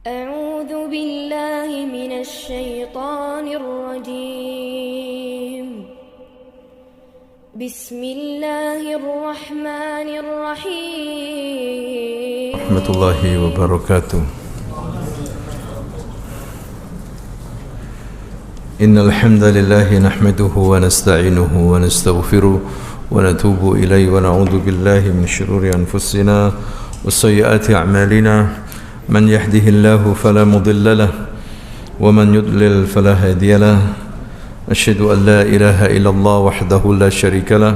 أعوذ بالله من الشيطان الرجيم بسم الله الرحمن الرحيم ورحمة الله وبركاته. إن الحمد لله نحمده ونستعينه ونستغفره ونتوب إليه ونعوذ بالله من شرور أنفسنا وسيئات أعمالنا من يهده الله فلا مضل له ومن يضلل فلا هادي له أشهد أن لا إله إلا الله وحده لا شريك له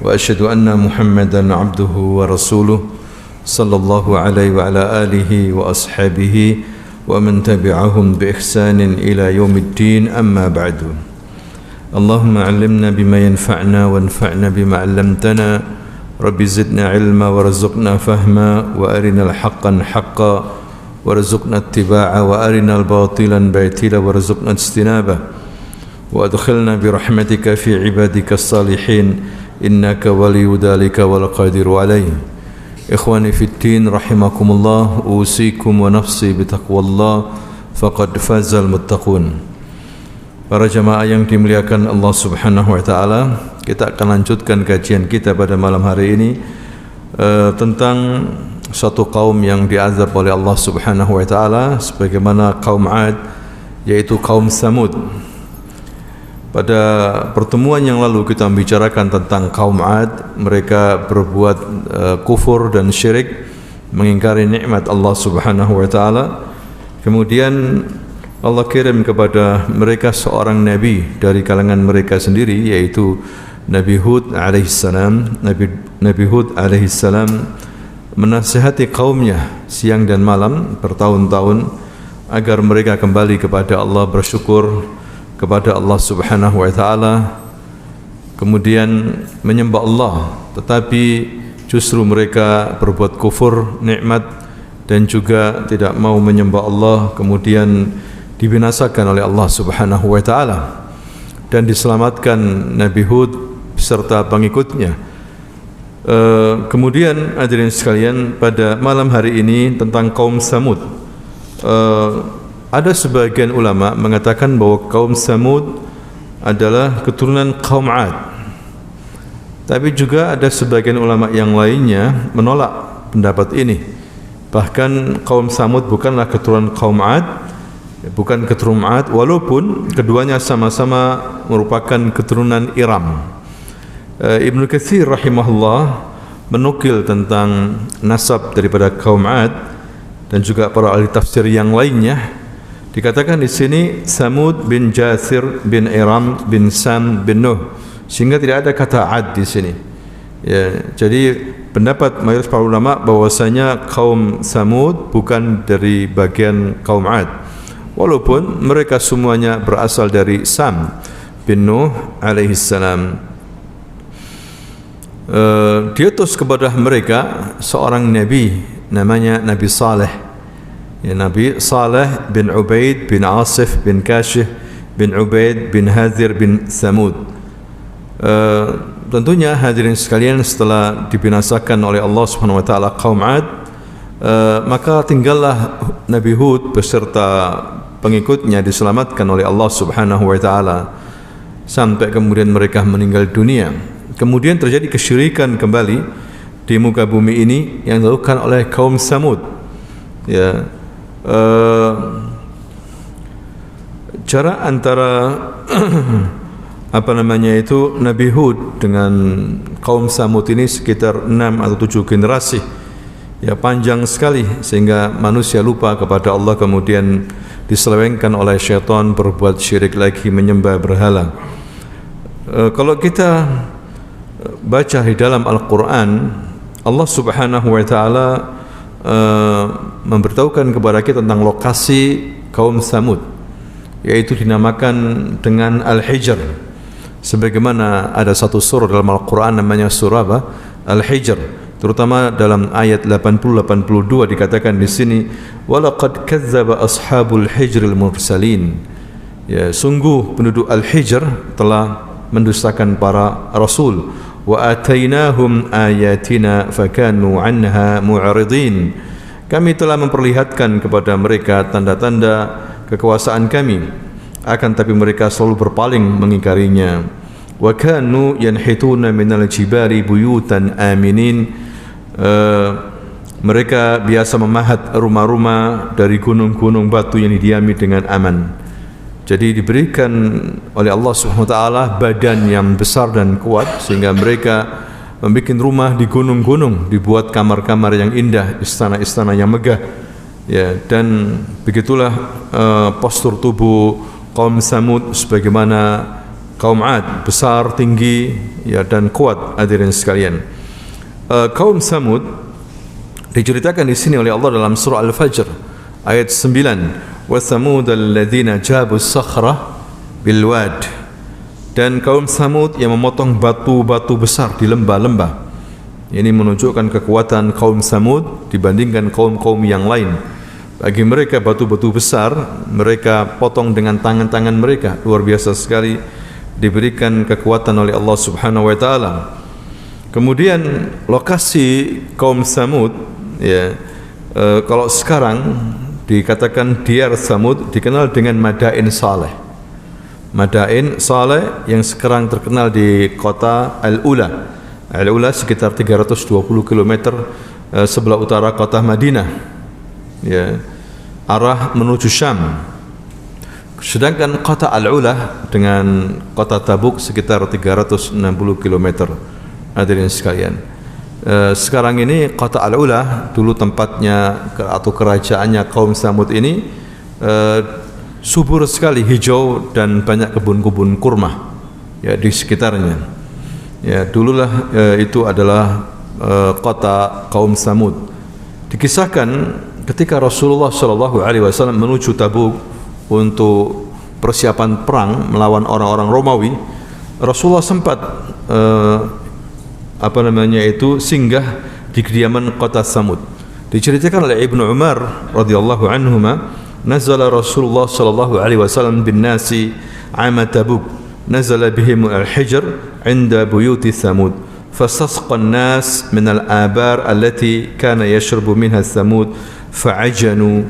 وأشهد أن محمدا عبده ورسوله صلى الله عليه وعلى آله وأصحابه ومن تبعهم بإحسان إلى يوم الدين. أما بعد، اللهم علمنا بما ينفعنا وانفعنا بما علمتنا. رب زدنا علما وارزقنا فهما وأرنا الحق حقا وارزقنا اتباعه وأرنا الباطلا باطلا وارزقنا اجتنابه وأدخلنا برحمتك في عبادك الصالحين إنك ولي ذلك والقادر عليه. إخواني في الدين رحمكم الله، أوصيكم ونفسي بتقوى الله فقد فاز المتقون. Para jamaah yang dimuliakan Allah Subhanahu wa taala, kita akan lanjutkan kajian kita pada malam hari ini tentang suatu kaum yang diazab oleh Allah Subhanahu wa taala sebagaimana kaum 'Ad, yaitu kaum Samud. Pada pertemuan yang lalu kita membicarakan tentang kaum 'Ad, mereka berbuat kufur dan syirik, mengingkari nikmat Allah Subhanahu wa taala. Kemudian Allah kirim kepada mereka seorang nabi dari kalangan mereka sendiri, yaitu Nabi Hud alaihissalam. Nabi Hud alaihissalam menasihati kaumnya siang dan malam bertahun-tahun agar mereka kembali kepada Allah, bersyukur kepada Allah Subhanahu wa taala, kemudian menyembah Allah. Tetapi justru mereka berbuat kufur nikmat dan juga tidak mau menyembah Allah, kemudian dibinasakan oleh Allah Subhanahu wa taala dan diselamatkan Nabi Hud beserta pengikutnya. Kemudian hadirin sekalian, pada malam hari ini tentang kaum Samud, ada sebagian ulama mengatakan bahwa kaum Samud adalah keturunan kaum 'Ad. Tapi juga ada sebagian ulama yang lainnya menolak pendapat ini. Bahkan kaum Samud bukanlah keturunan kaum 'Ad, bukan keturunan 'Ad, walaupun keduanya sama-sama merupakan keturunan Iram. Ibnu Katsir rahimahullah menukil tentang nasab daripada kaum 'Ad dan juga para ahli tafsir yang lainnya. Dikatakan di sini Samud bin Jathir bin Iram bin Sam bin Nuh, sehingga tidak ada kata 'Ad di sini. Ya, jadi pendapat mayoritas para ulama bahwasanya kaum Samud bukan dari bagian kaum 'Ad, walaupun mereka semuanya berasal dari Sam bin Nuh alaihissalam. Diutus kepada mereka seorang nabi namanya Nabi Saleh, ya, Nabi Saleh bin Ubaid bin Asif bin Kashih bin Ubaid bin Hadir bin Samud. Tentunya hadirin sekalian, setelah dibinasakan oleh Allah Subhanahu wa taala kaum 'Ad, maka tinggallah Nabi Hud beserta pengikutnya diselamatkan oleh Allah Subhanahu wa taala sampai kemudian mereka meninggal dunia. Kemudian terjadi kesyirikan kembali di muka bumi ini yang dilakukan oleh kaum Samud. Ya, jarak antara Nabi Hud dengan kaum Samud ini sekitar 6 atau 7 generasi. Ya, panjang sekali sehingga manusia lupa kepada Allah, kemudian diselewengkan oleh syaitan berbuat syirik lagi, menyembah berhala. Kalau kita baca di dalam Al-Quran, Allah Subhanahu wa taala memberitahukan kepada kita tentang lokasi kaum Samud, yaitu dinamakan dengan Al-Hijr. Sebagaimana ada satu surah dalam Al-Quran namanya surah Al-Hijr, terutama dalam ayat 80-82 dikatakan di sini, walaqad kadzdzaba ashabul hijril mursalin. Ya, sungguh penduduk Al-Hijr telah mendustakan para rasul. Wa atainahum ayatina fakanu anha mu'ridin. Kami telah memperlihatkan kepada mereka tanda-tanda kekuasaan kami, akan tapi mereka selalu berpaling mengingkarinya. Wa kanu yanhituna minal jibari buyutan aminin. Mereka biasa memahat rumah-rumah dari gunung-gunung batu yang didiami dengan aman. Jadi diberikan oleh Allah Subhanahu wa taala badan yang besar dan kuat sehingga mereka membuat rumah di gunung-gunung, dibuat kamar-kamar yang indah, istana-istana yang megah. Ya, dan begitulah postur tubuh kaum Samud sebagaimana kaum Ad, besar, tinggi, ya, dan kuat. Hadirin sekalian, kaum Samud diceritakan di sini oleh Allah dalam surah Al-Fajr ayat 9. Wa Thamud alladzina jabu as-sakhra bil wad. Dan kaum Samud yang memotong batu-batu besar di lembah-lembah. Ini menunjukkan kekuatan kaum Samud dibandingkan kaum-kaum yang lain. Bagi mereka batu-batu besar mereka potong dengan tangan-tangan mereka, luar biasa sekali, diberikan kekuatan oleh Allah Subhanahu wa taala. Kemudian lokasi kaum Samud, ya, kalau sekarang dikatakan Diyar Samud dikenal dengan Madain Saleh. Madain Saleh yang sekarang terkenal di kota Al-Ula. Al-Ula sekitar 320 km sebelah utara kota Madinah, ya, arah menuju Syam. Sedangkan kota Al-Ula dengan kota Tabuk sekitar 360 km. Hadirin sekalian, sekarang ini kota Al-Ula, dulu tempatnya atau kerajaannya kaum Samud ini, subur sekali, hijau dan banyak kebun-kebun kurma, ya, di sekitarnya. Ya, dululah itu adalah kota kaum Samud. Dikisahkan ketika Rasulullah SAW menuju Tabuk untuk persiapan perang melawan orang-orang Romawi, Rasulullah sempat singgah di kediaman kota Samud. Diceritakan oleh Ibnu Umar radhiyallahu anhuma, nazala Rasulullah sallallahu alaihi wasallam bin nasi 'ama Tabuk, nazala bihim al-hijr 'inda buyuti Thamud, fastasqa an-nas min al-abar allati kana yashrabu minha Thamud fa'ajanu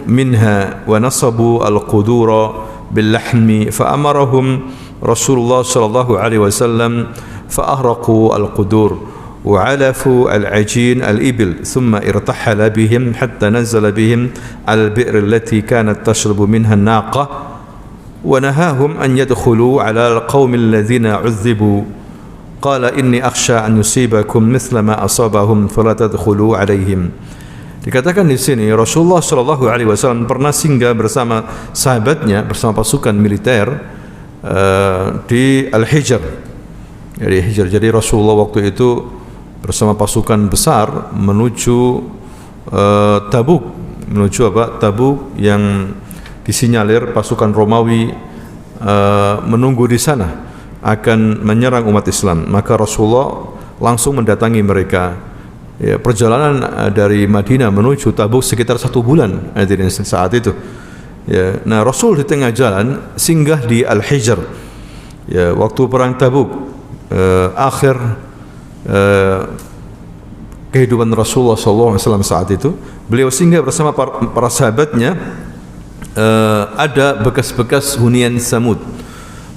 minha wa nasabu al-qudura bil-lahmi fa'amarahum Rasulullah sallallahu alaihi wasallam fa'ahraqu al-qudur وعلفوا العجين الإبل ثم ارتحل بهم حتى نزل بهم البئر التي كانت تشرب منها الناقة ونهاهم أن يدخلوا على القوم الذين عذبوا قال إني أخشى أن يصيبكم مثل ما أصابهم فلا تدخلوا عليهم. Dikatakan di sini Rasulullah sallallahu alaihi wasallam pernah singgah bersama sahabatnya, bersama pasukan militer di Al-Hijr. Jadi Rasulullah waktu itu bersama pasukan besar menuju Tabuk, Tabuk yang disinyalir pasukan Romawi menunggu di sana akan menyerang umat Islam. Maka Rasulullah langsung mendatangi mereka. Ya, perjalanan dari Madinah menuju Tabuk sekitar 1 bulan saat itu. Ya, nah Rasul di tengah jalan singgah di Al-Hijr. Ya, waktu perang Tabuk, akhir kehidupan Rasulullah SAW saat itu, beliau singgah bersama para sahabatnya. Ada bekas-bekas hunian Samud.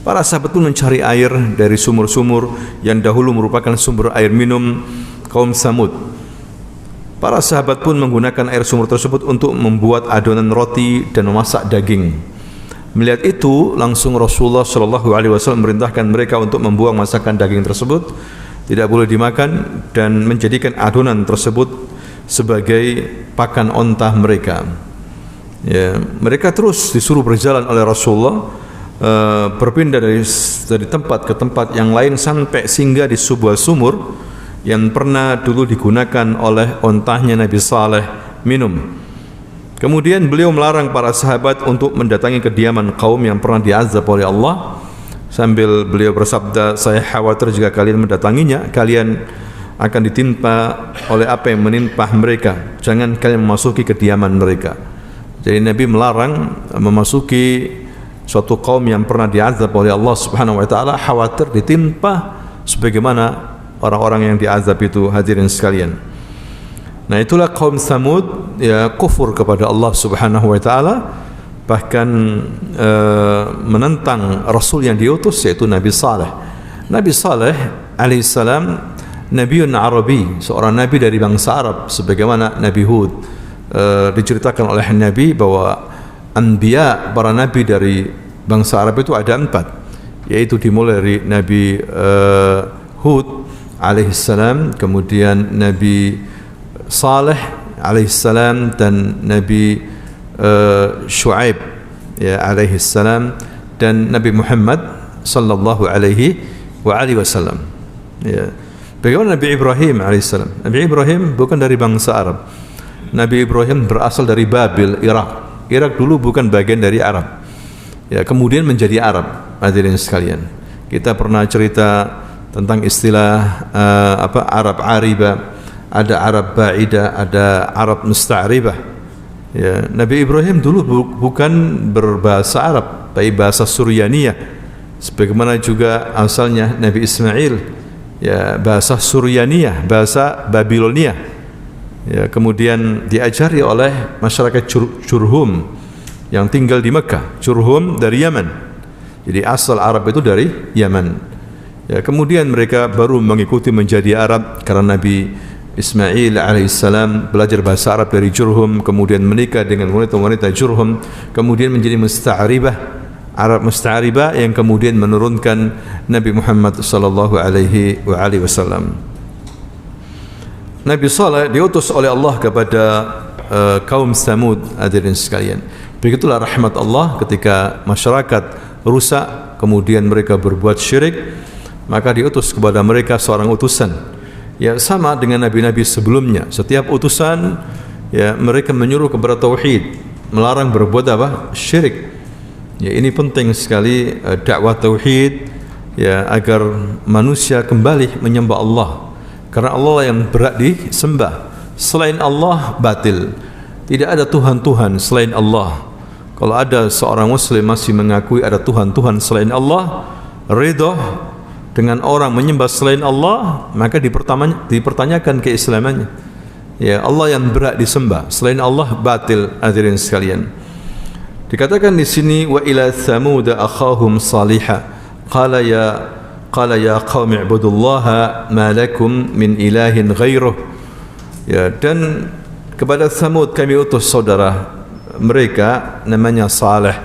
Para sahabat pun mencari air dari sumur-sumur yang dahulu merupakan sumber air minum kaum Samud. Para sahabat pun menggunakan air sumur tersebut untuk membuat adonan roti dan memasak daging. Melihat itu, langsung Rasulullah SAW memerintahkan mereka untuk membuang masakan daging tersebut, tidak boleh dimakan, dan menjadikan adonan tersebut sebagai pakan onta mereka. Ya, mereka terus disuruh berjalan oleh Rasulullah, berpindah dari tempat ke tempat yang lain sampai singgah di sebuah sumur yang pernah dulu digunakan oleh ontahnya Nabi Saleh minum. Kemudian beliau melarang para sahabat untuk mendatangi kediaman kaum yang pernah diazab oleh Allah, sambil beliau bersabda, saya khawatir jika kalian mendatanginya, kalian akan ditimpa oleh apa yang menimpa mereka. Jangan kalian memasuki kediaman mereka. Jadi Nabi melarang memasuki suatu kaum yang pernah diazab oleh Allah Subhanahu wa taala, khawatir ditimpa sebagaimana orang-orang yang diazab itu. Hadirin sekalian, Nah, itulah kaum Tsamud, ya, kufur kepada Allah Subhanahu wa taala, bahkan menentang rasul yang diutus, yaitu Nabi Saleh. Nabi Saleh alaihissalam Nabiun Arabi, seorang nabi dari bangsa Arab, sebagaimana Nabi Hud. Diceritakan oleh Nabi bahwa anbiya, para nabi dari bangsa Arab itu ada 4, yaitu dimulai dari Nabi Hud alaihissalam, kemudian Nabi Saleh alaihissalam, dan Nabi Shu'aib, ya, alaihissalam, dan Nabi Muhammad sallallahu alaihi wasallam. Ya. Bagaimana Nabi Ibrahim alaihissalam? Nabi Ibrahim bukan dari bangsa Arab. Nabi Ibrahim berasal dari Babil, Irak. Irak dulu bukan bagian dari Arab. Ya, kemudian menjadi Arab. Hadirin sekalian, kita pernah cerita tentang istilah Arab Ariba, ada Arab Ba'ida, ada Arab Musta'ribah. Ya, Nabi Ibrahim dulu bukan berbahasa Arab, tapi bahasa Suryaniyah. Sebagaimana juga asalnya Nabi Ismail, ya, bahasa Suryaniyah, bahasa Babilonia. Ya, kemudian diajari oleh masyarakat Jurhum yang tinggal di Mekah. Jurhum dari Yaman. Jadi asal Arab itu dari Yaman. Ya, kemudian mereka baru mengikuti menjadi Arab karena Nabi Ismail alaihissalam belajar bahasa Arab dari Jurhum, kemudian menikah dengan wanita-wanita Jurhum, kemudian menjadi Musta'ribah, Arab Musta'ribah, yang kemudian menurunkan Nabi Muhammad sallallahu alaihi wasallam. Nabi Saleh diutus oleh Allah kepada kaum Tsamud, hadirin sekalian. Begitulah rahmat Allah ketika masyarakat rusak, kemudian mereka berbuat syirik, maka diutus kepada mereka seorang utusan. Ya, sama dengan nabi-nabi sebelumnya. Setiap utusan, ya, mereka menyuruh kepada tauhid, melarang berbuat syirik. Ya, ini penting sekali, dakwah tauhid, ya, agar manusia kembali menyembah Allah. Karena Allah yang berat disembah. Selain Allah batil. Tidak ada Tuhan-Tuhan selain Allah. Kalau ada seorang muslim masih mengakui ada Tuhan-Tuhan selain Allah, ridha dengan orang menyembah selain Allah, maka dipertanyakan keislamannya. Ya, Allah yang berat disembah, selain Allah batil, hadirin sekalian. Dikatakan di sini, wa ila Tsamud akhahum Salihah qala ya qaumi ibudullaha ma lakum min ilahin ghairuh. Ya, dan kepada Tsamud kami utus saudara mereka namanya Saleh.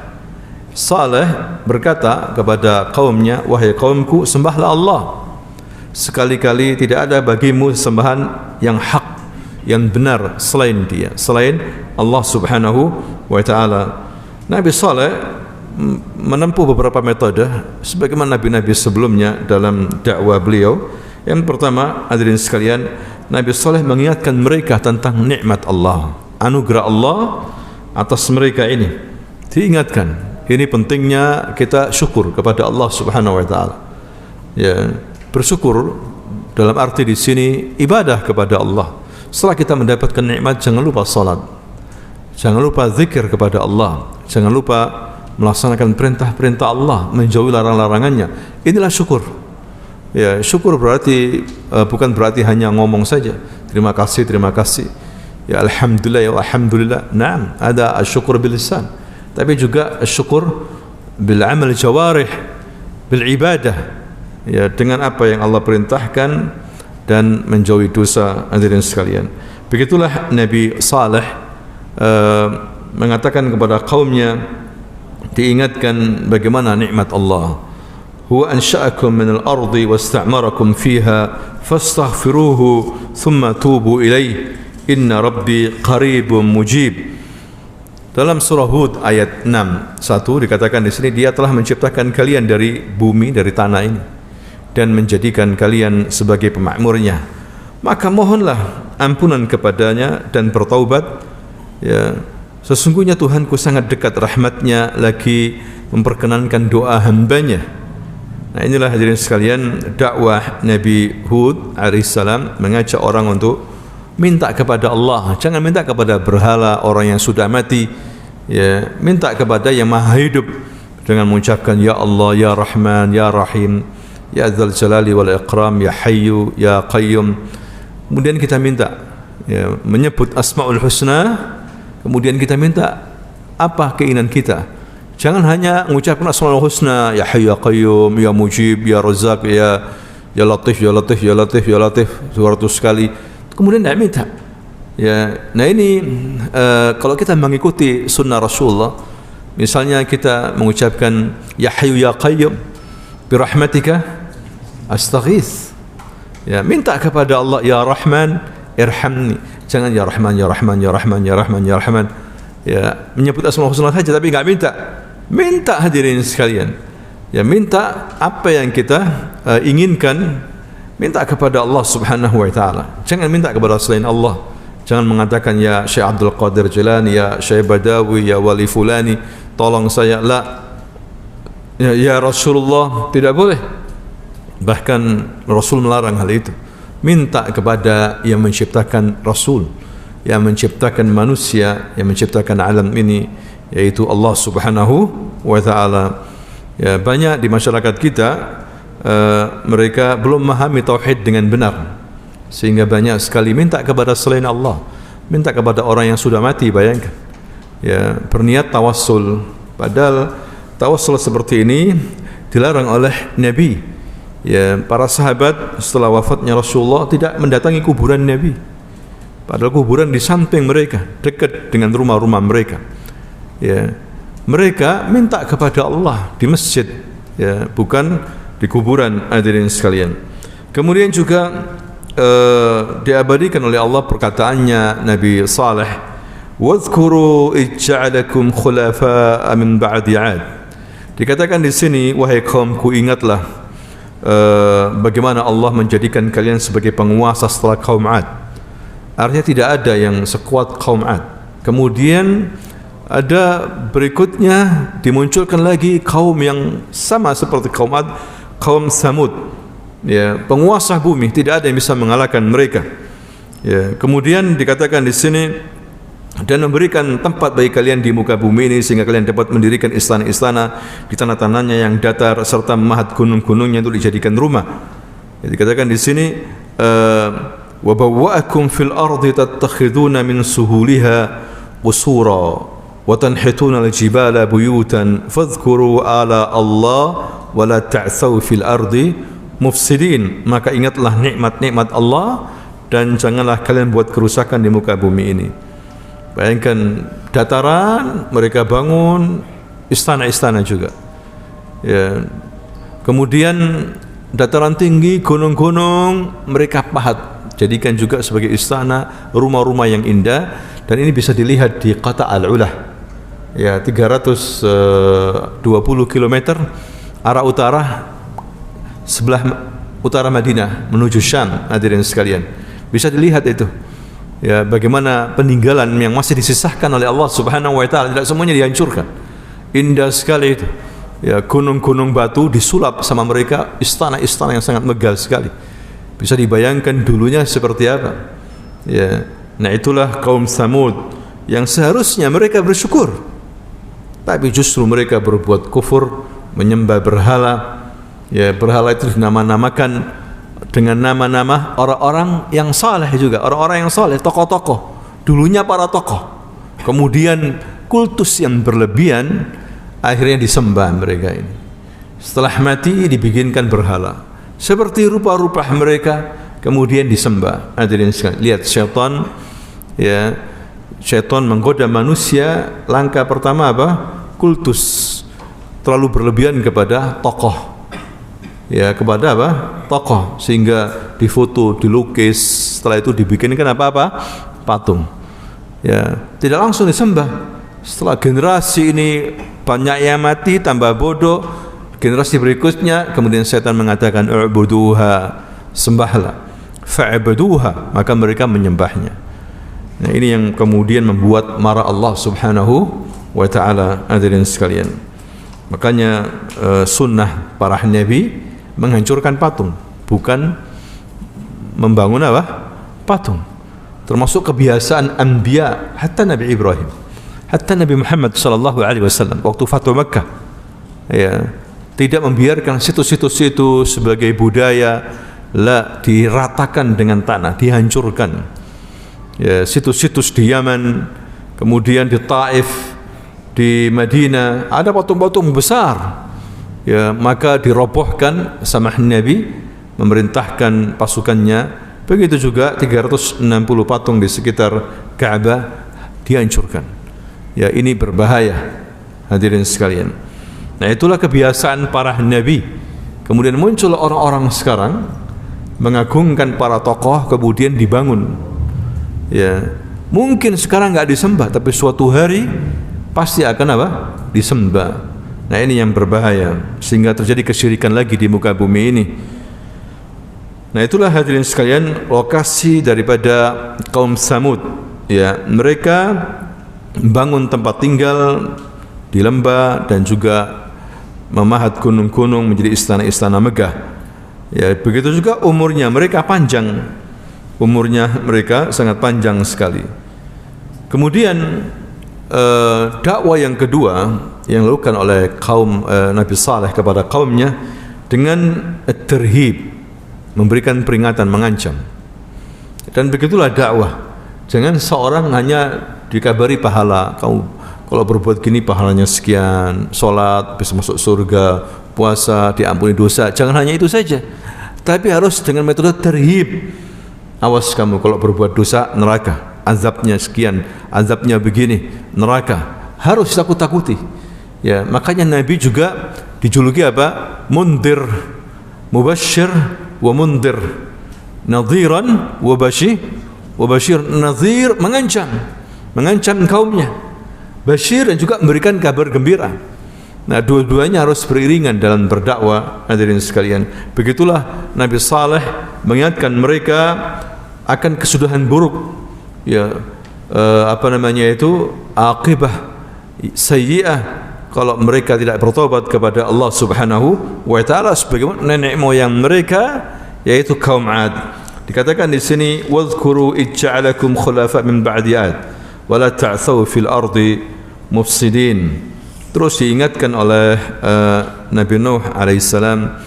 Saleh berkata kepada kaumnya, wahai kaumku, sembahlah Allah. Sekali-kali tidak ada bagimu sembahan yang hak, yang benar selain Dia, selain Allah Subhanahu wa taala. Nabi Saleh menempuh beberapa metode sebagaimana nabi-nabi sebelumnya dalam dakwah beliau. Yang pertama, hadirin sekalian, Nabi Saleh mengingatkan mereka tentang nikmat Allah, anugerah Allah atas mereka ini. Diingatkan, ini pentingnya kita syukur kepada Allah Subhanahu wa taala. Ya, bersyukur dalam arti di sini ibadah kepada Allah. Setelah kita mendapatkan nikmat, jangan lupa salat. Jangan lupa zikir kepada Allah. Jangan lupa melaksanakan perintah-perintah Allah, menjauhi larang-larangannya. Inilah syukur. Ya, syukur berarti bukan berarti hanya ngomong saja. Terima kasih, terima kasih. Ya, alhamdulillah, ya alhamdulillah. Naam, ada syukur bil lisan. Tapi juga syukur bil amal jawarih, bil ibadah. Ya, dengan apa yang Allah perintahkan dan menjauhi dosa, hadirin sekalian. Begitulah Nabi Saleh mengatakan kepada kaumnya, diingatkan bagaimana nikmat Allah. Huwa ansha'akum minal ardi wasta'marakum fiha fastaghfiruhu thumma tubu ilaih inna rabbi qaribun mujib. Dalam surah Hud ayat 6:1 dikatakan di sini, Dia telah menciptakan kalian dari bumi, dari tanah ini, dan menjadikan kalian sebagai pemakmurnya. Maka mohonlah ampunan kepadanya dan bertaubat. Ya, sesungguhnya Tuhanku sangat dekat rahmatnya, lagi memperkenankan doa hambanya. Nah, inilah hadirin sekalian dakwah Nabi Hud alaihissalam, mengajak orang untuk minta kepada Allah. Jangan minta kepada berhala, orang yang sudah mati. Ya, minta kepada yang maha hidup dengan mengucapkan ya Allah, ya Rahman, ya Rahim, ya Dzal Jalali wal Ikram, ya Hayyu, ya Qayyum. Kemudian kita minta, ya, menyebut Asmaul Husna, kemudian kita minta apa keinginan kita. Jangan hanya mengucapkan Asmaul Husna, ya Hayyu ya Qayyum, ya Mujib, ya Razzaq, ya Latif, ya Latif, ya Latif, ya Latif 200 kali. Kemudian tidak minta. Ya, nah ini kalau kita mengikuti sunnah Rasulullah, misalnya kita mengucapkan ya Hayyu ya Qayyum bi rahmatika astaghits. Ya, minta kepada Allah, ya Rahman irhamni. Jangan ya Rahman, ya Rahman, ya Rahman, ya Rahman, ya Rahman. Ya, menyebut Asmaul Husna saja tapi enggak minta. Minta hadirin sekalian. Ya, minta apa yang kita inginkan, minta kepada Allah Subhanahu wa taala. Jangan minta kepada selain Allah. Jangan mengatakan ya Syekh Abdul Qadir Jilani, ya Syekh Badawi, ya Wali Fulani, tolong saya. La. Ya Rasulullah, tidak boleh. Bahkan Rasul melarang hal itu. Minta kepada yang menciptakan Rasul, yang menciptakan manusia, yang menciptakan alam ini, yaitu Allah Subhanahu wa taala. Ya, banyak di masyarakat kita mereka belum memahami tauhid dengan benar, sehingga banyak sekali minta kepada selain Allah, minta kepada orang yang sudah mati. Bayangkan, ya, berniat tawassul, padahal tawassul seperti ini dilarang oleh Nabi. Ya, para sahabat setelah wafatnya Rasulullah tidak mendatangi kuburan Nabi, padahal kuburan di samping mereka, dekat dengan rumah-rumah mereka. Ya, mereka minta kepada Allah di masjid, ya, bukan di kuburan, hadirin sekalian. Kemudian juga diabadikan oleh Allah perkataannya Nabi Saleh, "Wadhkuru ij'alakum khulafa'a min ba'di 'ad." Dikatakan di sini, wahai kaumku, ingatlah bagaimana Allah menjadikan kalian sebagai penguasa setelah kaum 'Ad. Artinya tidak ada yang sekuat kaum 'Ad. Kemudian ada berikutnya dimunculkan lagi kaum yang sama seperti kaum 'Ad, kaum Samud. Ya, penguasa bumi, tidak ada yang bisa mengalahkan mereka. Ya, kemudian dikatakan di sini, dan memberikan tempat bagi kalian di muka bumi ini sehingga kalian dapat mendirikan istana-istana di tanah-tanahnya yang datar serta memahat gunung-gunungnya untuk dijadikan rumah. Ya, dikatakan di sini wa bawwa'akum fil ardi tattakhiduna min suhuliha qusura wa tanhituna al-jibala buyutan fadhkuru ala Allah wa la ta'thaw fil ardi mufsidin. Maka ingatlah nikmat-nikmat Allah dan janganlah kalian buat kerusakan di muka bumi ini. Bayangkan, dataran mereka bangun istana-istana juga. Ya. Kemudian dataran tinggi, gunung-gunung mereka pahat, jadikan juga sebagai istana, rumah-rumah yang indah. Dan ini bisa dilihat di Qata Al-Ulah. Ya, 320 km arah utara, sebelah utara Madinah menuju Syam, hadirin sekalian. Bisa dilihat itu. Ya, bagaimana peninggalan yang masih disisahkan oleh Allah Subhanahu wa taala, tidak semuanya dihancurkan. Indah sekali itu. Ya, gunung-gunung batu disulap sama mereka, istana-istana yang sangat megah sekali. Bisa dibayangkan dulunya seperti apa. Ya, nah itulah kaum Samud yang seharusnya mereka bersyukur. Tapi justru mereka berbuat kufur, menyembah berhala. Ya, berhala itu dinama-namakan dengan nama-nama orang-orang yang saleh juga, orang-orang yang saleh, tokoh-tokoh. Dulunya para tokoh. Kemudian kultus yang berlebihan akhirnya disembah mereka ini. Setelah mati dibikinkan berhala seperti rupa-rupa mereka, kemudian disembah. Hadirin sekalian, lihat syaitan, ya, syaitan menggoda manusia. Langkah pertama apa? Kultus, terlalu berlebihan kepada tokoh. Ya, kepada apa? Tokoh, sehingga difoto, dilukis, setelah itu dibikinkan apa-apa? Patung. Ya, tidak langsung disembah. Setelah generasi ini banyak yang mati, tambah bodoh, generasi berikutnya kemudian setan mengatakan u'buduha, sembahlah. Fa'buduha, maka mereka menyembahnya. Nah, ini yang kemudian membuat marah Allah Subhanahu wa taala, hadirin sekalian. Makanya sunnah para nabi menghancurkan patung, bukan membangun apa? Patung. Termasuk kebiasaan anbiya, hatta Nabi Ibrahim, hatta Nabi Muhammad sallallahu alaihi wasallam waktu Fathu Makkah, ya, tidak membiarkan situs-situs itu sebagai budaya, la, diratakan dengan tanah, dihancurkan. ya, situs-situs di Yaman, kemudian di Taif, di Madinah ada patung-patung besar, ya, maka dirobohkan sama Nabi, memerintahkan pasukannya. Begitu juga 360 patung di sekitar Ka'bah dihancurkan. Ya, ini berbahaya, hadirin sekalian. Nah, itulah kebiasaan para nabi. Kemudian muncul orang-orang sekarang mengagungkan para tokoh, kemudian dibangun. Ya, mungkin sekarang nggak disembah, tapi suatu hari pasti akan apa? Disembah. Nah, ini yang berbahaya, sehingga terjadi kesyirikan lagi di muka bumi ini. Nah, itulah hadirin sekalian lokasi daripada kaum Samud. Ya, mereka bangun tempat tinggal di lembah dan juga memahat gunung-gunung menjadi istana-istana megah. Ya, begitu juga umurnya mereka panjang. Umurnya mereka sangat panjang sekali. Kemudian dakwah yang kedua yang dilakukan oleh kaum Nabi Saleh kepada kaumnya dengan terhib, memberikan peringatan, mengancam. Dan begitulah dakwah. Jangan seorang hanya dikabari pahala, kamu kalau berbuat gini pahalanya sekian, sholat bisa masuk surga, puasa diampuni dosa. Jangan hanya itu saja, tapi harus dengan metode terhib. Awas kamu kalau berbuat dosa, neraka, azabnya sekian, azabnya begini, neraka, harus takut-takuti. Ya, makanya Nabi juga dijuluki apa? Mundir, mubashir wa mundir, nadhiran wa bashir. Nadhir mengancam kaumnya, bashir dan juga memberikan kabar gembira. Nah, dua-duanya harus beriringan dalam berdakwah, hadirin sekalian. Begitulah Nabi Saleh mengingatkan mereka akan kesudahan buruk, ya, aqibah sayyi'ah kalau mereka tidak bertobat kepada Allah Subhanahu wa taala, sebagaimana nenek moyang mereka, yaitu kaum 'Ad. Dikatakan di sini, wadhkuru ij'alakum khulafa min ba'di 'ad wa la ta'thaw fil ardi mufsidin. Terus diingatkan oleh Nabi Nuh alaihissalam,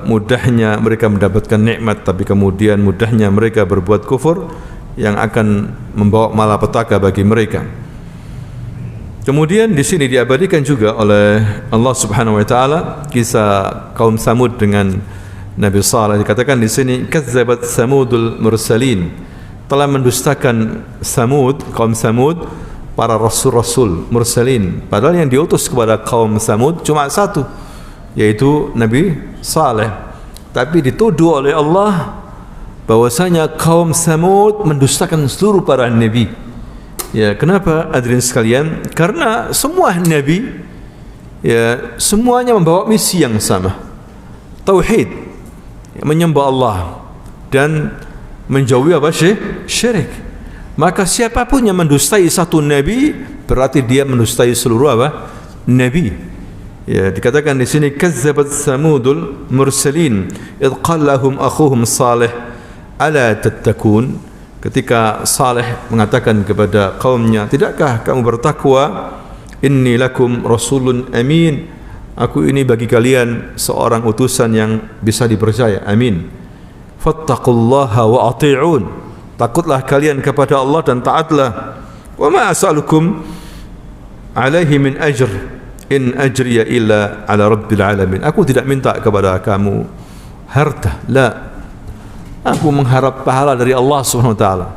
mudahnya mereka mendapatkan nikmat, tapi kemudian mudahnya mereka berbuat kufur yang akan membawa malapetaka bagi mereka. Kemudian di sini diabadikan juga oleh Allah Subhanahu wa taala kisah kaum Samud dengan Nabi Saleh. Dikatakan di sini, kazzabat Samudul mursalin, telah mendustakan Samud, kaum Samud, para rasul-rasul mursalin. Padahal yang diutus kepada kaum Samud cuma satu, yaitu Nabi Saleh. Tapi dituduh oleh Allah bahwasanya kaum Samud mendustakan seluruh para nabi. Ya, kenapa hadirin sekalian? Karena semua nabi, ya, semuanya membawa misi yang sama, tauhid, menyembah Allah dan menjauhi apa? Syirik. Maka siapapun yang mendustai satu nabi berarti dia mendustai seluruh apa? Nabi. Ya, dikatakan di sini, kazzabat Samudul mursalin id qala lahum akhuhum Salih ala tattakun. Ketika Saleh mengatakan kepada kaumnya, tidakkah kamu bertakwa? Inni lakum rasulun amin, aku ini bagi kalian seorang utusan yang bisa dipercaya. Amin. Fattaqullaha wa ati'un, takutlah kalian kepada Allah dan taatlah. Wa ma as'alukum alaihi min ajr, in ajriya illa ala rabbil alamin. Aku tidak minta kepada kamu harta, la, aku mengharap pahala dari Allah Subhanahu wa taala.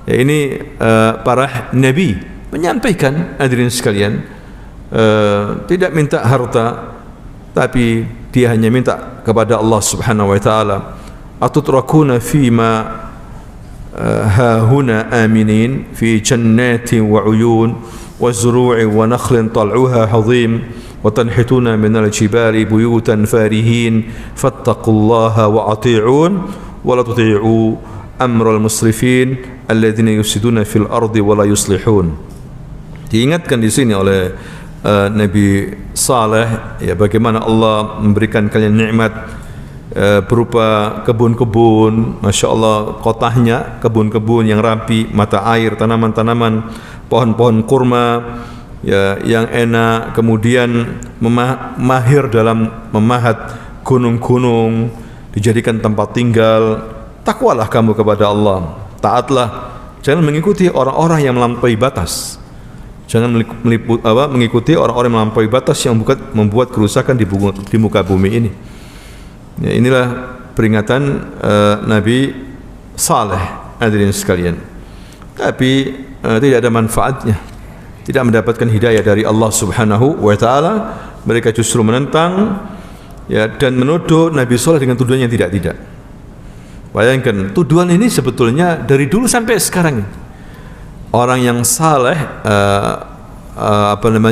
Ya, ini para nabi menyampaikan, hadirin sekalian, tidak minta harta, tapi dia hanya minta kepada Allah Subhanahu wa taala. Atutrakuna fima hahuna aminin fi jannatin wa uyun wa zuru'in wa nakhlin tal'uha hadhim wa tanhituna minal jibali buyutan farihin fattaqullaha wa ati'un wa la tuti'u amral musrifin alladzina yufsiduna fil ardi wa la yuslihun. Diingatkan di sini oleh Nabi Saleh, ya, bagaimana Allah memberikan kalian nikmat berupa kebun-kebun, masya Allah, kotahnya kebun-kebun yang rapi, mata air, tanaman-tanaman, pohon-pohon kurma, ya, yang enak. Kemudian mahir dalam memahat gunung-gunung, dijadikan tempat tinggal. Takwalah kamu kepada Allah. taatlah. Jangan mengikuti orang-orang yang melampaui batas. Jangan mengikuti orang-orang yang melampaui batas yang membuat kerusakan di muka bumi ini. Ya, inilah peringatan Nabi Saleh, hadirin sekalian. Tapi tidak ada manfaatnya, tidak mendapatkan hidayah dari Allah Subhanahu wa taala. Mereka justru menentang, ya, dan menuduh Nabi Saleh dengan tuduhan yang tidak. Bayangkan, tuduhan ini sebetulnya dari dulu sampai sekarang. Orang yang saleh,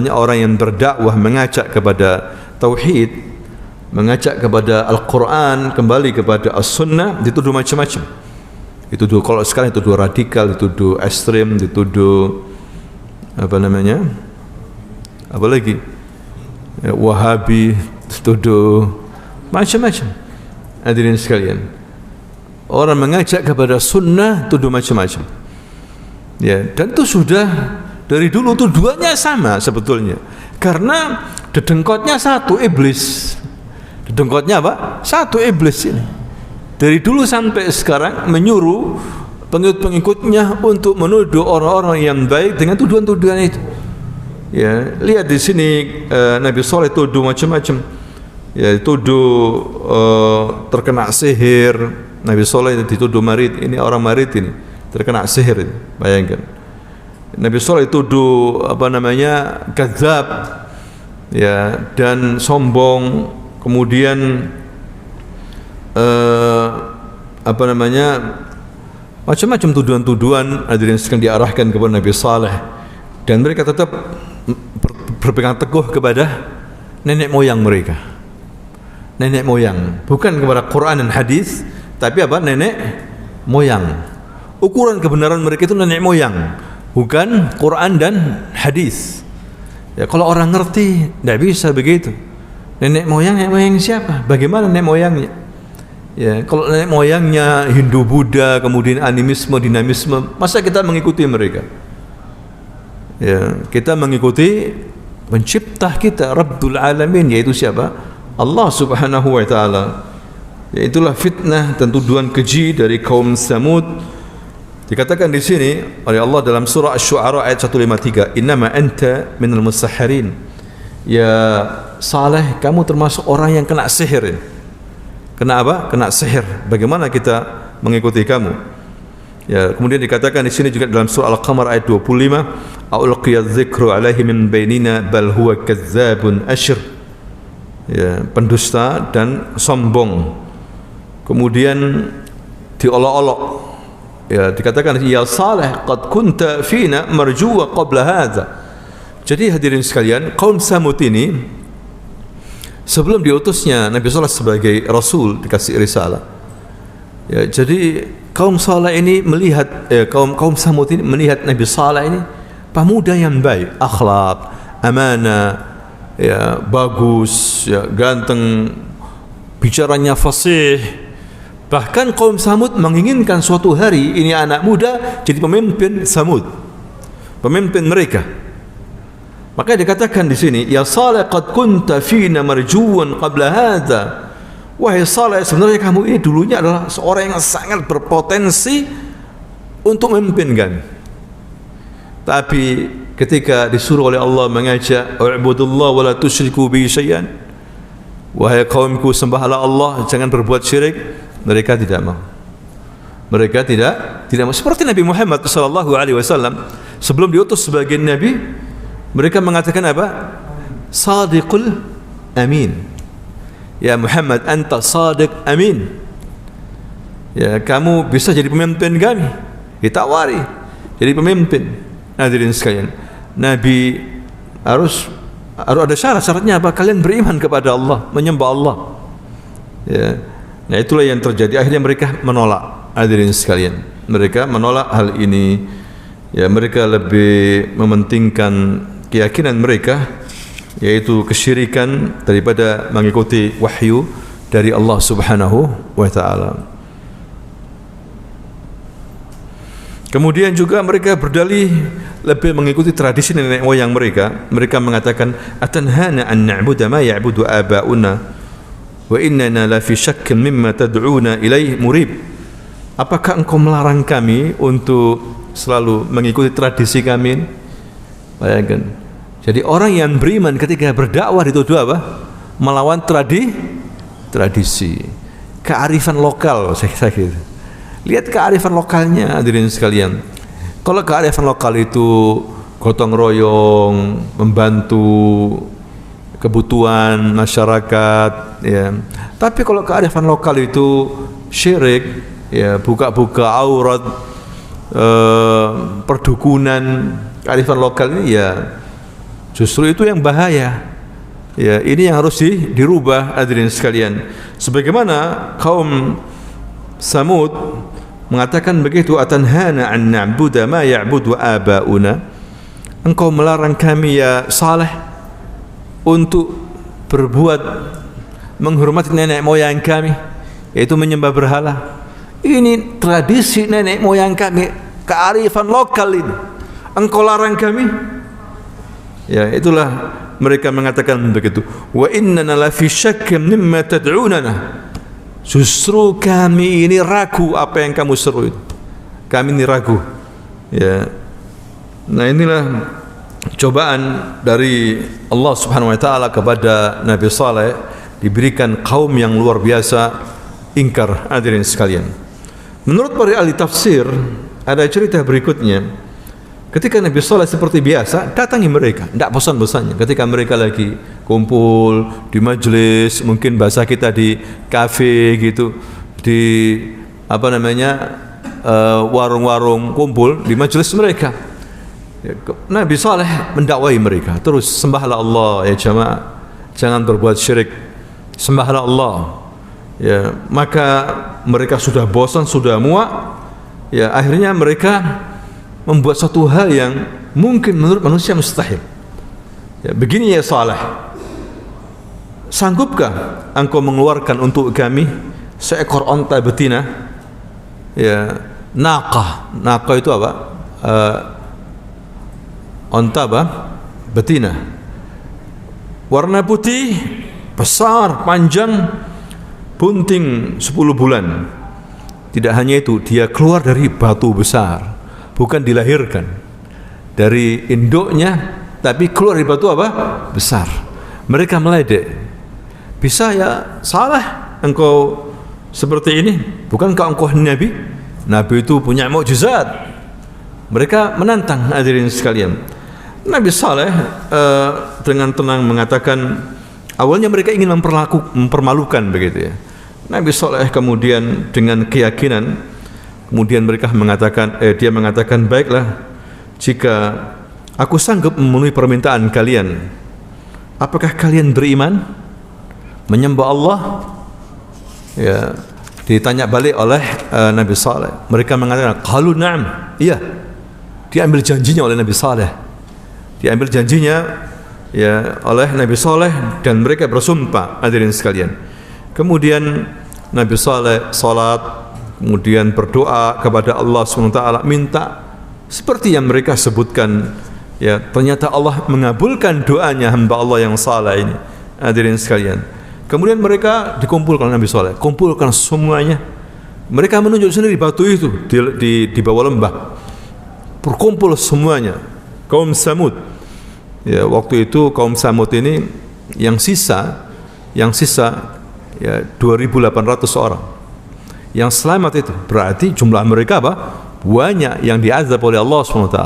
orang yang berdakwah, mengajak kepada tauhid, mengajak kepada Al-Quran, kembali kepada As-Sunnah, dituduh macam-macam. Dituduh, kalau sekarang dituduh radikal, dituduh ekstrem, dituduh Wahabi, dituduh macam-macam. Hadirin sekalian, orang mengajak kepada sunnah tuduh macam-macam. Ya, dan itu sudah dari dulu tuduhannya sama sebetulnya. Karena dedengkotnya satu, iblis. Dedengkotnya apa? Satu, iblis ini. Dari dulu sampai sekarang menyuruh pengikut-pengikutnya untuk menuduh orang-orang yang baik dengan tuduhan-tuduhan itu. Ya, lihat di sini Nabi Saleh tuduh macam-macam. Ya, tuduh terkena sihir. Nabi Saleh dituduh marid, ini orang marid ini terkena sihir ini. Bayangkan. Nabi Saleh tuduh kadzab, ya, dan sombong. Kemudian macam-macam tuduhan-tuduhan hadirin sekalian diarahkan kepada Nabi Saleh, dan mereka tetap berpegang teguh kepada nenek moyang mereka. Nenek moyang, bukan kepada Quran dan hadis, tapi nenek moyang. Ukuran kebenaran mereka itu nenek moyang, bukan Quran dan hadis. Ya, kalau orang ngerti, tidak bisa begitu. Nenek moyang siapa? Bagaimana nenek moyangnya? Ya, kalau nenek moyangnya Hindu, Buddha, kemudian animisme, dinamisme, masa kita mengikuti mereka? Ya, kita mengikuti pencipta kita, Rabbul Alamin, yaitu siapa? Allah Subhanahu wa taala. Ya, itulah fitnah dan tuduhan keji dari kaum Samud. Dikatakan di sini oleh Allah dalam surah Asy-Syu'ara ayat 153, "Innama anta minal musahharin." Ya Saleh, kamu termasuk orang yang kena sihir. Kena apa? Kena sihir. Bagaimana kita mengikuti kamu? Ya, kemudian dikatakan di sini juga dalam surah Al-Qamar ayat 25, "A'ulqiyadz dzikru 'alaihi min bainina bal huwa kadzdzabun asyr." Ya, pendusta dan sombong. Kemudian diolok-olok. Ya, dikatakan, "Ya Saleh, qad kunta fina marjuwa qabla hadza." Jadi hadirin sekalian, kaum Samud ini sebelum diutusnya Nabi Saleh sebagai rasul, dikasih risalah. Ya, jadi kaum Saleh ini melihat kaum Samud ini melihat Nabi Saleh ini pemuda yang baik, akhlak, amanah, ya, bagus, ya, ganteng, bicaranya fasih. Bahkan kaum Samud menginginkan suatu hari ini anak muda jadi pemimpin Samud, pemimpin mereka. Maka dikatakan di sini, "Ya Saleh, qad kunta fina marjuwan qabla hadza." Wahai Saleh, sebenarnya kamu ini dulunya adalah seorang yang sangat berpotensi untuk memimpin kami. Tapi ketika disuruh oleh Allah mengajak, "U'budullah wa la tusyriku bihi syai'an." Wahai kaumku, sembahlah Allah, jangan berbuat syirik. Mereka tidak mau. Mereka tidak mau. Seperti Nabi Muhammad SAW sebelum diutus sebagai nabi, mereka mengatakan apa? Sadiqul amin. Ya Muhammad, anta sadiq amin. Ya, kamu bisa jadi pemimpin kami. Ditawari jadi pemimpin. Hadirin sekalian, Nabi harus ada syarat-syaratnya apa? Kalian beriman kepada Allah, menyembah Allah. Ya. Nah, itulah yang terjadi. Akhirnya mereka menolak. Hadirin sekalian, mereka menolak hal ini. Ya, mereka lebih mementingkan keyakinan mereka, yaitu kesyirikan, daripada mengikuti wahyu dari Allah Subhanahu wa taala. Kemudian juga mereka berdalih lebih mengikuti tradisi nenek moyang mereka. Mereka mengatakan, "Atanhana an na'budu ma ya'budu aba'una wa innana la fi syakkin mimma tad'una ilaih murib." apakah engkau melarang kami untuk selalu mengikuti tradisi kami? Bayangkan. Jadi orang yang beriman ketika berdakwah dituduh apa? Melawan tradisi, kearifan lokal. Saya gitu. Lihat kearifan lokalnya, hadirin sekalian. Kalau kearifan lokal itu gotong royong, membantu kebutuhan masyarakat, ya. Tapi kalau kearifan lokal itu syirik, ya, buka-buka aurat, perdukunan, kearifan lokal ini ya justru itu yang bahaya. Ya, ini yang harus dirubah, hadirin sekalian. Sebagaimana kaum Samud mengatakan begitu, atanhana an na'budu ma ya'budu aba'una, engkau melarang kami ya Saleh untuk berbuat menghormati nenek moyang kami, yaitu menyembah berhala. Ini tradisi nenek moyang kami, kearifan lokal ini, engkau larang kami. Ya, itulah mereka mengatakan begitu. Wa innana la fi syakkin mimma tad'unana. Justru kami ini ragu apa yang kamu seru itu. Kami ini ragu. Ya. Nah, inilah cobaan dari Allah Subhanahu wa taala kepada Nabi Saleh, diberikan kaum yang luar biasa ingkar, hadirin sekalian. Menurut para ahli tafsir, ada cerita berikutnya. Ketika Nabi Saleh seperti biasa datangi mereka, tidak bosan-bosannya. Ketika mereka lagi kumpul di majelis, mungkin bahasa kita di kafe gitu, di apa namanya warung-warung kumpul di majelis mereka. Nabi Saleh mendakwai mereka, terus sembahlah Allah ya jamaah, jangan berbuat syirik, sembahlah Allah. Ya, maka mereka sudah bosan, sudah muak. Ya, akhirnya mereka membuat satu hal yang mungkin menurut manusia mustahil. Ya, begini ya Saleh, sanggupkah engkau mengeluarkan untuk kami seekor onta betina? Ya, naqah. Naqah itu apa? Onta apa? Betina. Warna putih, besar, panjang, bunting 10 bulan. Tidak hanya itu, dia keluar dari batu besar. Bukan dilahirkan dari induknya, tapi keluar dari batu apa? Besar. Mereka meledek. Bisa ya Saleh engkau seperti ini? Bukankah engkau Nabi? Nabi itu punya mukjizat. Mereka menantang, hadirin sekalian. Nabi Saleh dengan tenang mengatakan, awalnya mereka ingin mempermalukan begitu ya. Nabi Saleh kemudian dengan keyakinan, kemudian mereka mengatakan, dia mengatakan, baiklah, jika aku sanggup memenuhi permintaan kalian, apakah kalian beriman menyembah Allah? Ya, ditanya balik oleh Nabi Saleh. Mereka mengatakan, qalu na'am, iya. Diambil janjinya oleh Nabi Saleh. Diambil janjinya ya oleh Nabi Saleh dan mereka bersumpah, hadirin sekalian. Kemudian Nabi Saleh salat, kemudian berdoa kepada Allah SWT, minta seperti yang mereka sebutkan. Ya, ternyata Allah mengabulkan doanya hamba Allah yang saleh ini, hadirin sekalian. Kemudian mereka dikumpulkan Nabi Saleh, kumpulkan semuanya. Mereka menunjuk sendiri batu itu di bawah lembah. Berkumpul semuanya. Kaum Samud. Ya, waktu itu kaum Samud ini yang sisa ya 2.800 orang. Yang selamat itu berarti jumlah mereka apa? Banyak yang diazab oleh Allah SWT.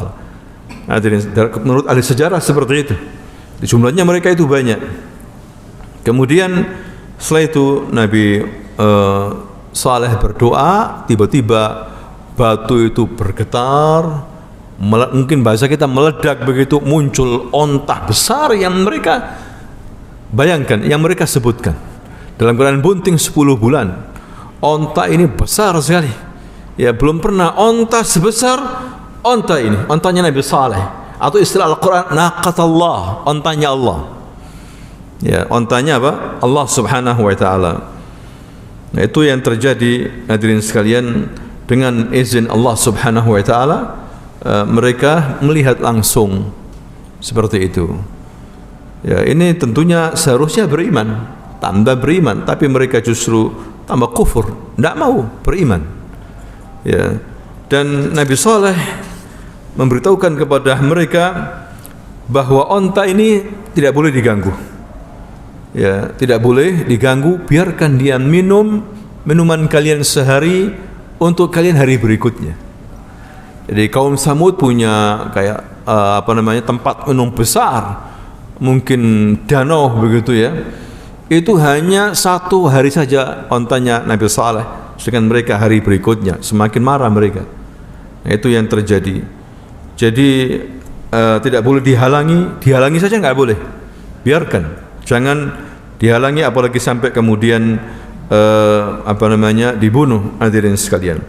Menurut ahli sejarah seperti itu. Jumlahnya mereka itu banyak. Kemudian setelah itu Nabi Saleh berdoa, tiba-tiba batu itu bergetar, mungkin bahasa kita meledak begitu, muncul onta besar yang mereka bayangkan, yang mereka sebutkan dalam keadaan bunting 10 bulan. Onta ini besar sekali. Ya, belum pernah onta sebesar onta ini, ontanya Nabi Saleh, atau istilah Al-Quran naqatullah, ontanya Allah. Ya, ontanya apa? Allah Subhanahu wa taala. Nah, itu yang terjadi, hadirin sekalian, dengan izin Allah Subhanahu wa taala. Mereka melihat langsung seperti itu. Ya, ini tentunya seharusnya beriman, tambah beriman, tapi mereka justru tambah kufur, tidak mau beriman. Ya. Dan Nabi Saleh memberitahukan kepada mereka bahwa onta ini tidak boleh diganggu. Ya, tidak boleh diganggu, biarkan dia minum minuman kalian sehari untuk kalian hari berikutnya. Jadi kaum Samud punya kayak tempat minum besar, mungkin danau begitu ya. Itu hanya 1 hari saja ontanya Nabi Saleh, sedangkan mereka hari berikutnya semakin marah mereka. Nah, itu yang terjadi. Jadi tidak boleh dihalangi saja nggak boleh, biarkan, jangan dihalangi, apalagi sampai kemudian dibunuh. Hadirin sekalian,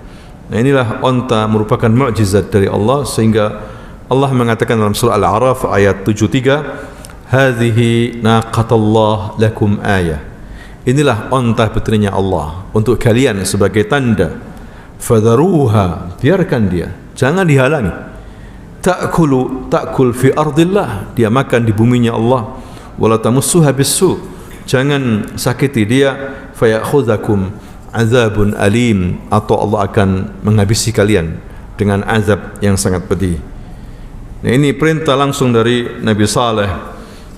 nah inilah onta merupakan mukjizat dari Allah, sehingga Allah mengatakan dalam surah Al-A'raf ayat 73, hadhihi naqatullah lakum ayah, inilah onta betina Allah untuk kalian sebagai tanda. Fadharuha, biarkan dia, jangan dihalangi. Ta'kul fi ardillah, dia makan di buminya Allah. Wala tamussuha bisu, jangan sakiti dia. Fayakhudzakum azabun alim, atau Allah akan menghabisi kalian dengan azab yang sangat pedih. Nah, ini perintah langsung dari Nabi Saleh.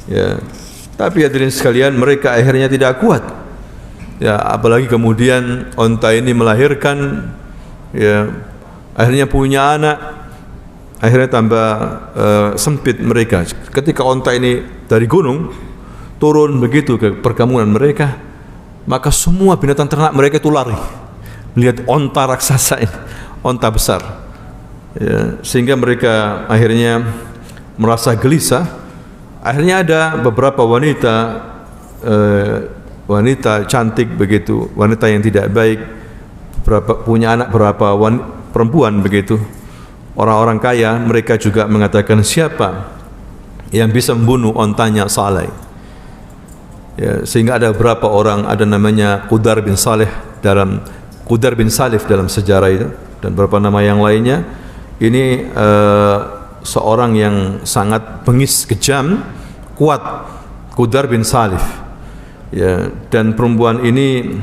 Ya. Tapi hadirin sekalian, mereka akhirnya tidak kuat. Ya, apalagi kemudian onta ini melahirkan, ya, akhirnya punya anak. Akhirnya tambah sempit mereka. Ketika onta ini dari gunung turun begitu ke perkampungan mereka, maka semua binatang ternak mereka itu lari melihat onta raksasa ini, onta besar. Ya, sehingga mereka akhirnya merasa gelisah. Akhirnya ada beberapa wanita cantik begitu, wanita yang tidak baik, punya anak berapa perempuan begitu. Orang-orang kaya mereka juga mengatakan, siapa yang bisa membunuh ontanya Saleh? Ya, sehingga ada beberapa orang, ada namanya Qudar bin Salif dalam sejarah itu, dan beberapa nama yang lainnya. Ini seorang yang sangat bengis, kejam, kuat, Qudar bin Salif. Ya, dan perempuan ini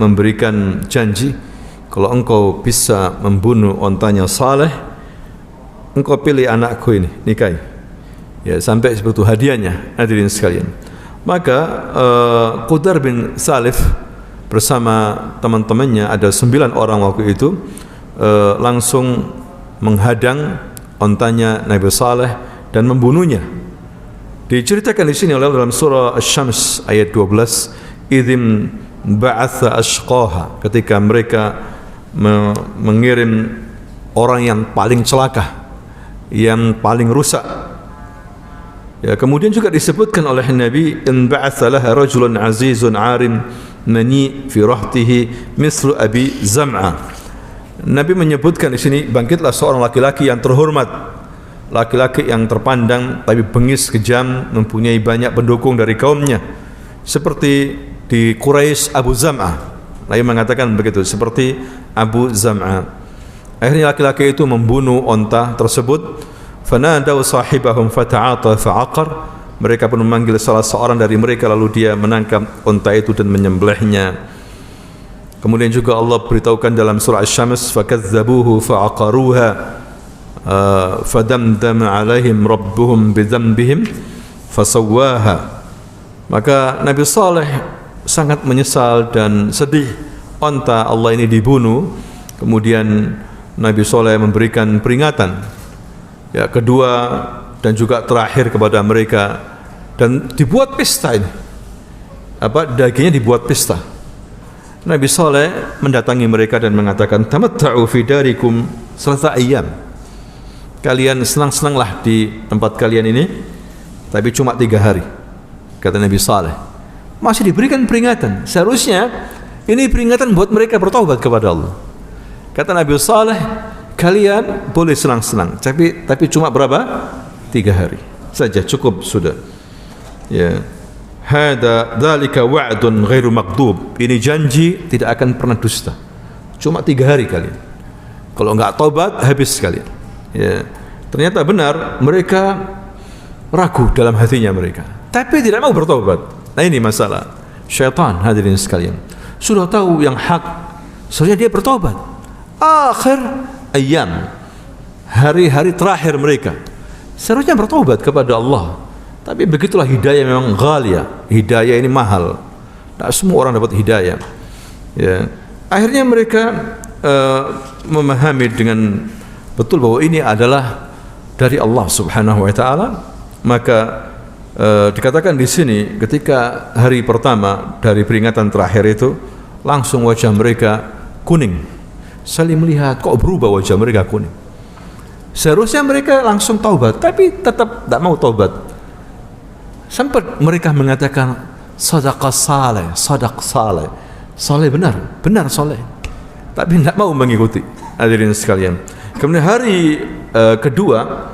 memberikan janji, kalau engkau bisa membunuh ontanya Saleh, engkau pilih anakku ini, nikahi. Ya, sampai seperti hadiahnya, hadirin sekalian. Maka Qudar bin Salif bersama teman-temannya, ada 9 orang waktu itu, langsung menghadang ontanya Nabi Saleh dan membunuhnya. Diceritakan di sini oleh dalam surah Asy-Syams ayat 12, idzim ba'atha ashqaha, ketika mereka mengirim orang yang paling celaka, yang paling rusak. Ya, kemudian juga disebutkan oleh Nabi, in ba'atha laha rajulun azizun arim mani fi rahtihi mislu abi zam'a. Nabi menyebutkan di sini, bangkitlah seorang laki-laki yang terhormat, laki-laki yang terpandang tapi bengis, kejam, mempunyai banyak pendukung dari kaumnya, seperti di Quraisy Abu Zam'ah. Nabi mengatakan begitu, seperti Abu Zam'ah. Akhirnya laki-laki itu membunuh onta tersebut. Fanadaw sahibahum fata'ata fa'aqar. Mereka pun memanggil salah seorang dari mereka, lalu dia menangkap onta itu dan menyembelihnya. Kemudian juga Allah beritahukan dalam surah Asy-Syams, fakadzabuhu fa'aqaruha fadamdama 'alaihim rabbuhum bidzambihim fasawwaha. Maka Nabi Saleh sangat menyesal dan sedih onta Allah ini dibunuh. Kemudian Nabi Saleh memberikan peringatan, ya, kedua dan juga terakhir kepada mereka, dan dibuat pesta ini. Dagingnya dibuat pesta. Nabi Saleh mendatangi mereka dan mengatakan, tamatta'u fi darikum salasa ayyam. Kalian senang-senanglah di tempat kalian ini, tapi cuma 3 hari. Kata Nabi Saleh. Masih diberikan peringatan. Seharusnya ini peringatan buat mereka bertaubat kepada Allah. Kata Nabi Saleh, kalian boleh senang-senang, tapi cuma berapa? 3 hari saja, cukup sudah. Ya. Dzalika wa'dun ghairu makdub. Ini janji tidak akan pernah dusta. Cuma 3 hari kalian. Kalau enggak taubat, habis kalian. Ya. Ternyata benar, mereka ragu dalam hatinya mereka, tapi tidak mau bertaubat. Nah, ini masalah syaitan, hadirin sekalian. Sudah tahu yang hak, seharusnya dia bertobat. akhir ayyam, hari-hari terakhir mereka. Seharusnya bertobat kepada Allah. Tapi begitulah hidayah memang ghaliyah. Hidayah ini mahal. Tak semua orang dapat hidayah. Ya. Akhirnya mereka memahami dengan betul bahwa ini adalah dari Allah Subhanahu wa taala. Maka dikatakan di sini ketika hari pertama dari peringatan terakhir itu langsung wajah mereka kuning. Saling melihat kok berubah wajah mereka kuning. Seharusnya mereka langsung taubat, tapi tetap tak mau taubat. Sempat mereka mengatakan sadaqah saleh, sadaq saleh, saleh benar saleh, tapi tidak mau mengikuti. Hadirin sekalian. Kemudian hari kedua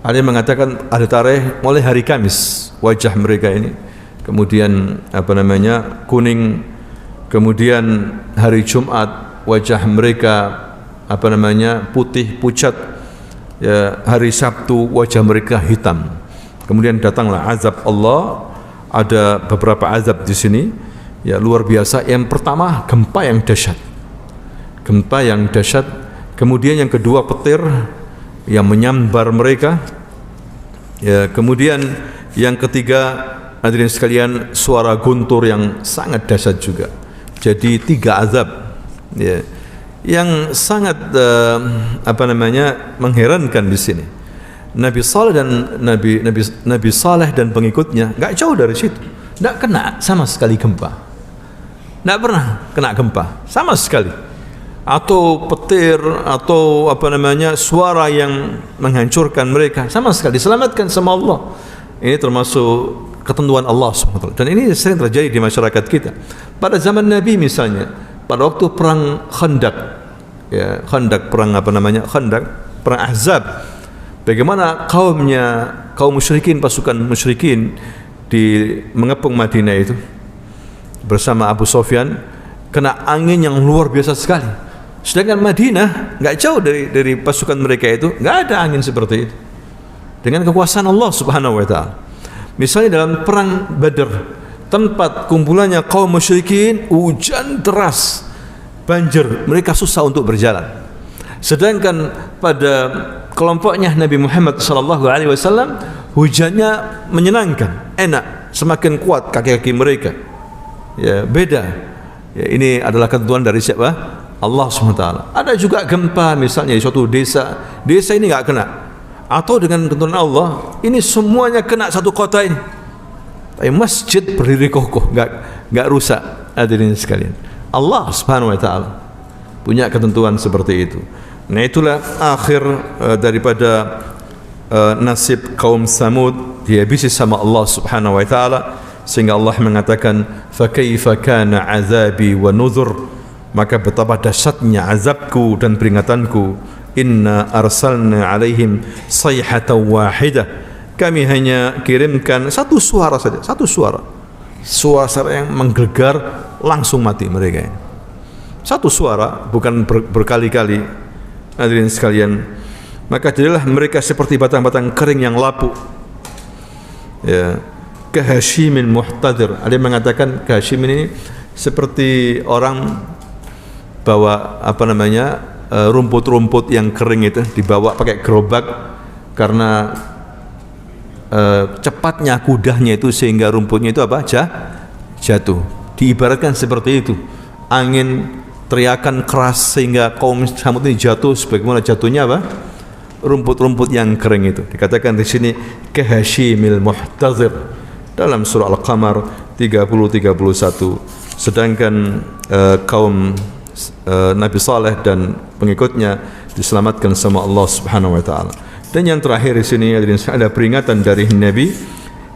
ada yang mengatakan ada tarikh mulai hari Kamis wajah mereka ini, kemudian kuning, kemudian hari Jumat wajah mereka putih pucat, ya, hari Sabtu wajah mereka hitam. Kemudian datanglah azab Allah. Ada beberapa azab di sini, ya, luar biasa. Yang pertama gempa yang dahsyat, kemudian yang kedua petir yang menyambar mereka, ya, kemudian yang ketiga hadirin sekalian suara guntur yang sangat dahsyat juga. Jadi 3 azab, ya, yang sangat mengherankan di sini. Nabi Saleh dan pengikutnya enggak jauh dari situ, enggak kena sama sekali gempa, enggak pernah kena gempa sama sekali, atau petir, atau suara yang menghancurkan mereka, sama sekali diselamatkan sama Allah. Ini termasuk ketentuan Allah SWT, dan ini sering terjadi di masyarakat kita. Pada zaman Nabi misalnya, pada waktu perang Khandaq, ya, perang Ahzab, bagaimana kaum musyrikin, pasukan musyrikin di mengepung Madinah itu bersama Abu Sufyan, kena angin yang luar biasa sekali. Sedangkan Madinah enggak jauh dari pasukan mereka itu, enggak ada angin seperti itu. Dengan kekuasaan Allah Subhanahu wa taala. Misalnya dalam perang Badar, tempat kumpulannya kaum musyrikin, hujan deras, banjir, mereka susah untuk berjalan. Sedangkan pada kelompoknya Nabi Muhammad SAW, hujannya menyenangkan, enak, semakin kuat kaki-kaki mereka. Ya, beda. Ya, ini adalah ketentuan dari siapa? Allah SWT. Ada juga gempa misalnya di suatu desa ini enggak kena, atau dengan ketentuan Allah ini semuanya kena satu kota ini, tapi masjid berdiri kokoh, enggak rusak. Hadirin sekalian, Allah Subhanahu wa taala punya ketentuan seperti itu. Nah, itulah akhir daripada nasib kaum Samud, dihabisi sama Allah Subhanahu wa taala, sehingga Allah mengatakan fa kaifa kana azabi wa nuzur, maka betapa dahsyatnya azabku dan peringatanku. Inna arsalna alaihim sayhatan wahidah, kami hanya kirimkan satu suara saja, satu suara yang menggelegar, langsung mati mereka. Satu suara, bukan berkali-kali. Hadirin sekalian, maka jadilah mereka seperti batang-batang kering yang lapuk, ya, kahashimin muhtadir. Ada yang mengatakan kahashimin ini seperti orang bawa rumput-rumput yang kering itu, dibawa pakai gerobak, karena cepatnya kudahnya itu sehingga rumputnya itu jatuh. Diibaratkan seperti itu, angin teriakan keras sehingga kaum Samud ini jatuh sebagaimana jatuhnya rumput-rumput yang kering itu. Dikatakan di sini kahashimil muhtazir dalam surah Al-Qamar 30-31. Sedangkan kaum Nabi Saleh dan pengikutnya diselamatkan sama Allah Subhanahu wa taala. Dan yang terakhir di sini ada peringatan dari Nabi,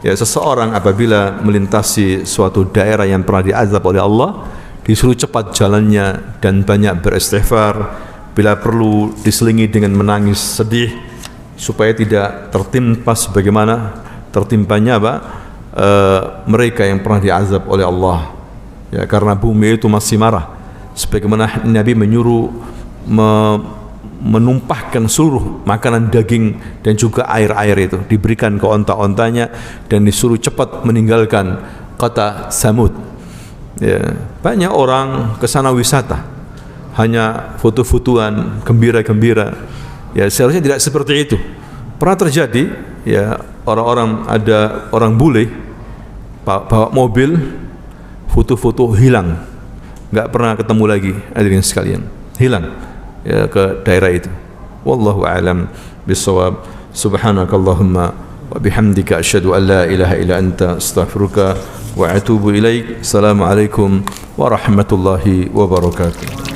ya, seseorang apabila melintasi suatu daerah yang pernah diazab oleh Allah, disuruh cepat jalannya dan banyak beristighfar, bila perlu diselingi dengan menangis sedih, supaya tidak tertimpa sebagaimana tertimpanya mereka yang pernah diazab oleh Allah, ya, karena bumi itu masih marah. Sebagaimana Nabi menyuruh menumpahkan seluruh makanan daging dan juga air-air itu diberikan ke onta-ontanya, dan disuruh cepat meninggalkan kota Samud. Ya, banyak orang ke sana wisata, hanya foto-fotoan gembira-gembira. Ya, seharusnya tidak seperti itu. Pernah terjadi ya, ada orang bule bawa mobil, foto-foto hilang, nggak pernah ketemu lagi, hadirin sekalian, hilang ya, ke daerah itu. Wallahu a'lam bissawab. Subhanakallahumma wa bihamdika asyhadu an la ilaha illa anta astaghfiruka wa atubu ilaik. Assalamualaikum warahmatullahi wabarakatuh.